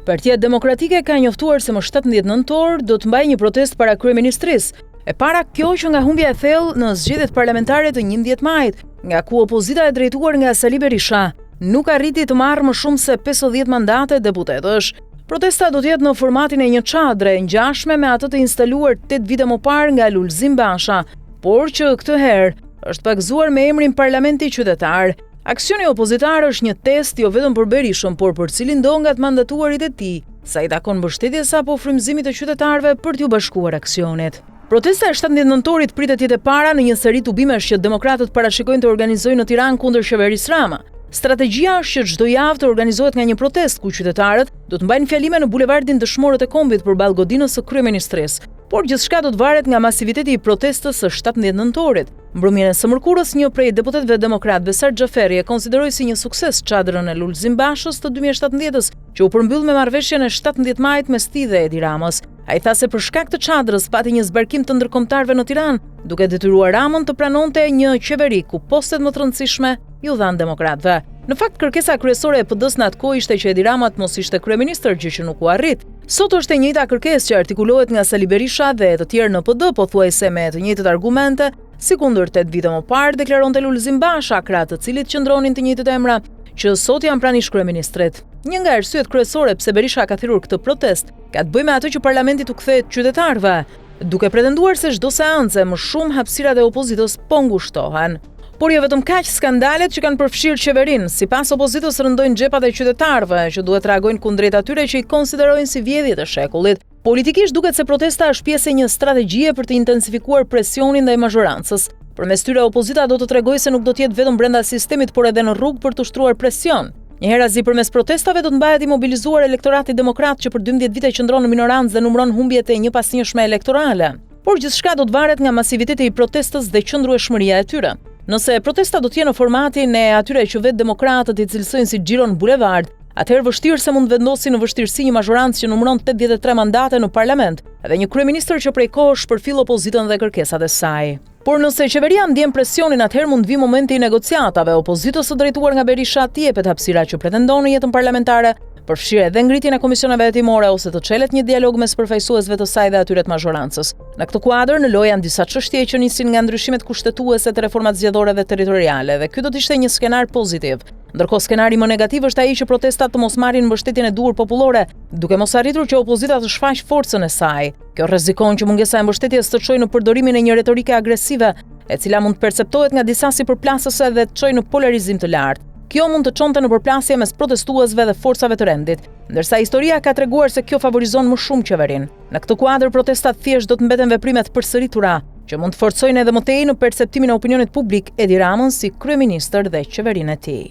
Partia Demokratike ka njoftuar se më 17 nëntor do të mbajë një protestë para kryeministrisë, e para kjo që nga humbja e thellë në zgjedhjet parlamentare të 11 majit, nga ku opozita e drejtuar nga Sali Berisha nuk arriti të marrë më shumë se 50 mandate deputetësh. Protesta do të jetë në formatin e një çadre ngjashme me atë të instaluar 8 vite më parë nga Lulzim Basha, por që këtë herë është pakzuar me emrin Parlamenti Qytetar. Aksioni opozitar është një test jo vetëm për Berishën, por për cilin do nga të mandatuarit e tij, sa i takon mbështetjes apo frymëzimit të qytetarëve për t'ju bashkuar aksionit. Protesta e 17 nëntorit pritet jetë e para në një seri tubimesh që demokratët parashikojnë të organizojnë në Tiranë kundër qeverisë Rama. Strategjia është që çdo javë të organizohet nga një protestë ku qytetarët do të mbajnë fjalime në bulevardin Dëshmorët e Kombit përballë godinës së kryeministrisë, por gjithçka do të varet nga masiviteti i protestës së 17 nëntorit. Mbrëmjen e së mërkurës, një prej deputetëve demokrat, Besar Xhaferi, e konsideroi si një sukses çadrën e Lulzim Bashës të 2017-s, që u përmbyll me marrëveshjen e 17 majit mes tij dhe Edi Ramës. Ai tha se për shkak të çadrës pati një zbarkim të ndërkombëtarëve në Tiranë, duke detyruar Ramën të pranonte një qeveri ku postet më të rëndësishme ju dhanë demokratëve. Në fakt, kërkesa kryesore e PD-s në atë kohë ishte që Edi Rama të mos ishte kryeministër, gjë që nuk u arrit. Sot është e njëjta kërkesë që artikulohet nga Sali Berisha dhe të tjerë në PD, pothuajse me të njëjtat argumente, si kundër 8 vite më parë deklaronte Lulzim Basha, krah të cilit qëndronin të njëjtët emra, që sot janë pranë kryeministrit. Një nga arsyet kryesore pse Berisha ka thirrur këtë protestë ka të bëjë me atë që parlamenti u kthehet qytetarëve, duke pretenduar se çdo seancë më shumë hapësirat e opozitës po ngushtohen. Por jo vetëm kaq, skandalet që kanë përfshirë qeverinë, sipas opozitës rëndojnë xhepat e qytetarëve, që duhet reagojnë kundrejt atyre që i konsiderojnë si vjedhjet e shekullit. Politikisht duket se protesta është pjesë e një strategjie për të intensifikuar presionin ndaj mazhorancës. Përmes tyre opozita do të tregojë se nuk do të jetë vetëm brenda sistemit, por edhe në rrugë për të ushtruar presion. Njëherëzi përmes protestave do të mbahet i mobilizuar elektorati demokrat që për 12 vite qëndron në minorancë dhe numëron humbjet e njëpasnjëshme elektorale. Por gjithçka do të varet nga masiviteti i protestës dhe qëndrueshmëria e tyre. Nëse protesta do të jenë në formatin e atyre që vetë demokratët i cilësojnë si xhiron bulevard, atëherë vështirë se mund të vendosin në vështirësi një mazhorancë që numëron 83 mandate në parlament, edhe një kryeministër që prej kohësh përfill opozitën dhe kërkesat e saj. Por nëse qeveria ndjen presionin, atëherë mund vi momenti i negociatave. Opozitës së drejtuar nga Berisha t'i jepet hapësira që pretendon në jetën parlamentare, përfshirë edhe ngritjen e komisioneve hetimore ose të çelet një dialog mes përfaqësuesve të saj dhe atyre të mazhorancës. Në këtë kuadër, në lojë janë disa çështje që nisin nga ndryshimet kushtetuese të reformat zgjedhore dhe territoriale, dhe ky do të ishte një skenar pozitiv. Ndërkohë skenari më negativ është ai që protestat të mos marrin mbështetjen e duhur popullore, duke mos arritur që opozita të shfaq forcën e saj. Kjo rrezikon që mungesa e mbështetjes të çojë në përdorimin e një retorike agresive, e cila mund të perceptohet nga disa si përplasëse dhe të çojë në polarizim të lartë. Kjo mund të çonte në përplasje mes protestuesve dhe forcave të rendit, ndërsa historia ka treguar se kjo favorizon më shumë qeverinë. Në këtë kuadër, protestat thjesht do të mbeten veprime të përsëritura, që mund të forcojnë edhe më tej në perceptimin e opinionit publik Edi Ramën si kryeministër dhe qeverinë e tij.